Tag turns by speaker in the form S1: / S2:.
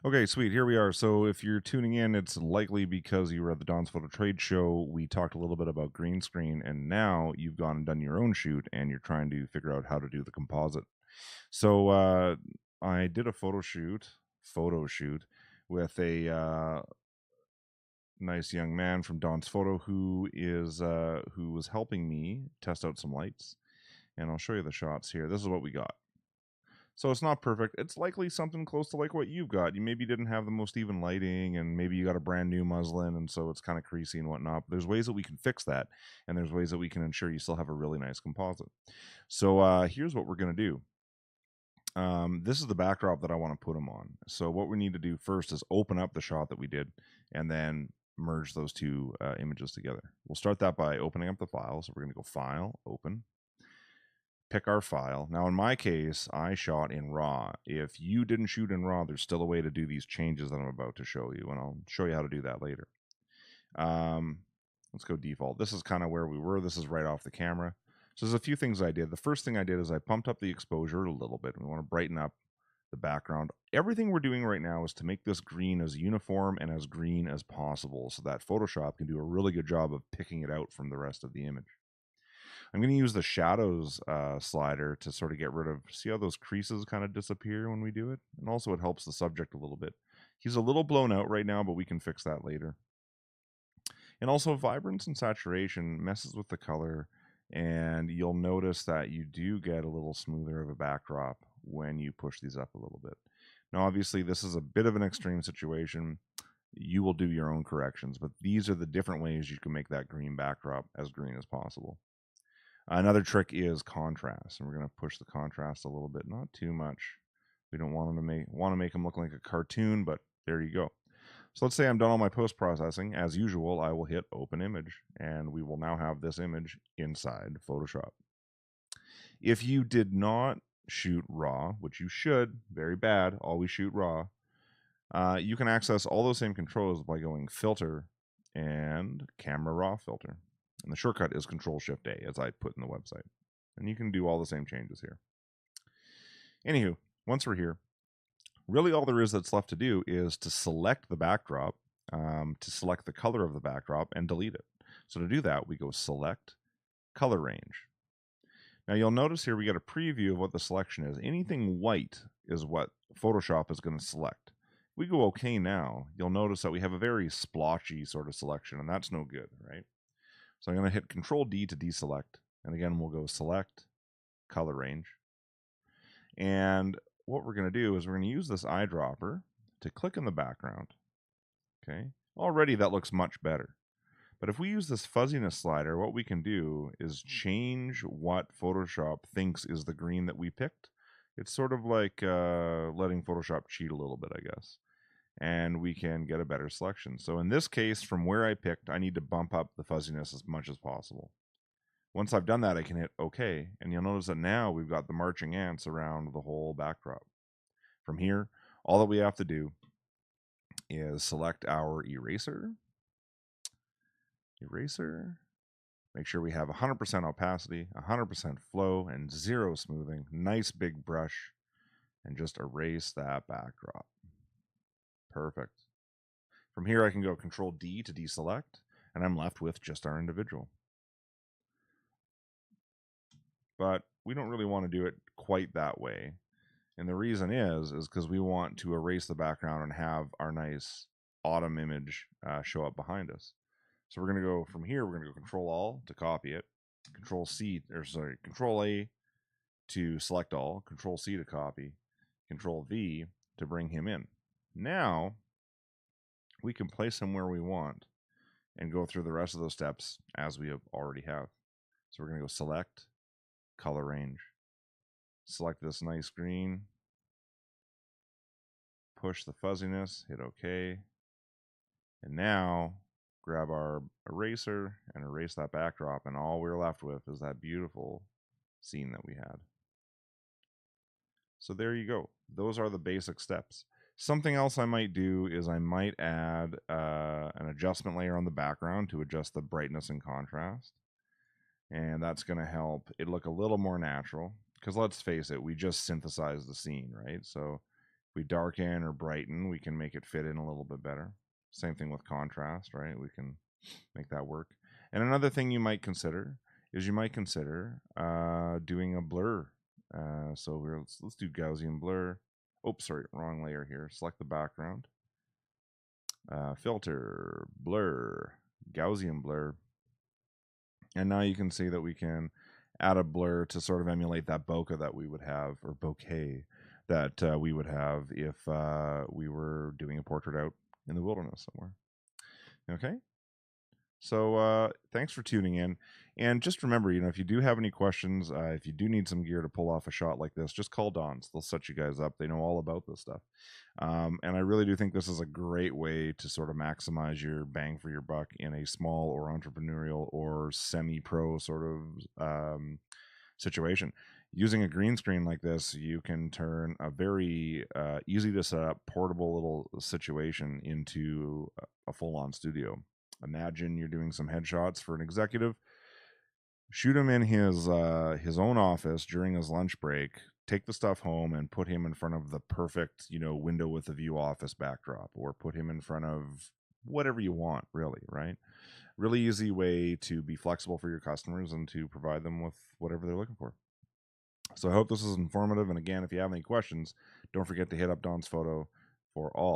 S1: Okay, sweet. Here we are. So if you're tuning in, it's likely because you were at the Don's Photo Trade Show. We talked a little bit about green screen, and now you've gone and done your own shoot, and you're trying to figure out how to do the composite. So I did a photo shoot with a nice young man from Don's Photo who was helping me test out some lights, and I'll show you the shots here. This is what we got. So it's not perfect. It's likely something close to like what you've got. You maybe didn't have the most even lighting, and maybe you got a brand new muslin, and so it's kind of creasy and whatnot. But there's ways that we can fix that, and there's ways that we can ensure you still have a really nice composite. So here's what we're gonna do. This is the backdrop that I want to put them on. So what we need to do first is open up the shot that we did, and then merge those two images together. We'll start that by opening up the file. So we're gonna go File, Open, pick our file. Now, in my case, I shot in RAW. If you didn't shoot in RAW, there's still a way to do these changes that I'm about to show you, and I'll show you how to do that later. Let's go default. This is kind of where we were. This is right off the camera. So there's a few things I did. The first thing I did is I pumped up the exposure a little bit. We want to brighten up the background. Everything we're doing right now is to make this green as uniform and as green as possible so that Photoshop can do a really good job of picking it out from the rest of the image. I'm going to use the shadows slider to sort of get rid of, see how those creases kind of disappear when we do it? And also it helps the subject a little bit. He's a little blown out right now, but we can fix that later. And also vibrance and saturation messes with the color, and you'll notice that you do get a little smoother of a backdrop when you push these up a little bit. Now, obviously, this is a bit of an extreme situation. You will do your own corrections, but these are the different ways you can make that green backdrop as green as possible. Another trick is contrast, and we're going to push the contrast a little bit, not too much. We don't want to make them look like a cartoon, but there you go. So let's say I'm done all my post processing. As usual, I will hit Open Image, and we will now have this image inside Photoshop. If you did not shoot RAW, which you should, very bad, always shoot RAW, you can access all those same controls by going Filter and Camera Raw Filter. And the shortcut is Control-Shift-A, as I put in the website. And you can do all the same changes here. Anywho, once we're here, really all there is that's left to do is to select the backdrop, to select the color of the backdrop, and delete it. So to do that, we go Select, Color Range. Now you'll notice here we get a preview of what the selection is. Anything white is what Photoshop is going to select. If we go OK now, you'll notice that we have a very splotchy sort of selection, and that's no good, right? So I'm going to hit Control D to deselect, and again we'll go Select, Color Range. And what we're going to do is we're going to use this eyedropper to click in the background. Okay, already that looks much better. But if we use this fuzziness slider, what we can do is change what Photoshop thinks is the green that we picked. It's sort of like letting Photoshop cheat a little bit, I guess. And we can get a better selection. So in this case, from where I picked, I need to bump up the fuzziness as much as possible. Once I've done that, I can hit OK, and you'll notice that now we've got the marching ants around the whole backdrop. From here, all that we have to do is select our eraser, make sure we have 100% opacity, 100% flow, and 0 smoothing, nice big brush, and just erase that backdrop. Perfect. From here, I can go Control D to deselect, and I'm left with just our individual. But we don't really want to do it quite that way. And the reason is because we want to erase the background and have our nice autumn image show up behind us. So we're going to go from here, we're going to go Control All to copy it, Control A to select all, Control C to copy, Control V to bring him in. Now we can place him where we want and go through the rest of those steps as we already have. So we're going to go Select, Color Range, select this nice green, push the fuzziness, hit OK, and now grab our eraser and erase that backdrop, and all we're left with is that beautiful scene that we had. So there you go. Those are the basic steps. Something else I might do is I might add an adjustment layer on the background to adjust the brightness and contrast. And that's going to help it look a little more natural. Because let's face it, we just synthesized the scene, right? So we darken or brighten, we can make it fit in a little bit better. Same thing with contrast, right? We can make that work. And another thing you might consider is doing a blur. Let's do Gaussian blur. Oops, sorry, wrong layer here. Select the background. Filter, blur, Gaussian blur. And now you can see that we can add a blur to sort of emulate that bokeh that we would have, or bokeh that we would have if we were doing a portrait out in the wilderness somewhere. Okay. So thanks for tuning in. And just remember, if you do have any questions, if you do need some gear to pull off a shot like this, just call Don's. They'll set you guys up. They know all about this stuff. And I really do think this is a great way to sort of maximize your bang for your buck in a small or entrepreneurial or semi-pro sort of situation. Using a green screen like this, you can turn a very easy to set up, portable little situation into a full-on studio. Imagine you're doing some headshots for an executive. Shoot him in his own office during his lunch break. Take the stuff home and put him in front of the perfect, window with a view office backdrop, or put him in front of whatever you want, really, right? Really easy way to be flexible for your customers and to provide them with whatever they're looking for. So I hope this is informative. And again, if you have any questions, don't forget to hit up Don's Photo for all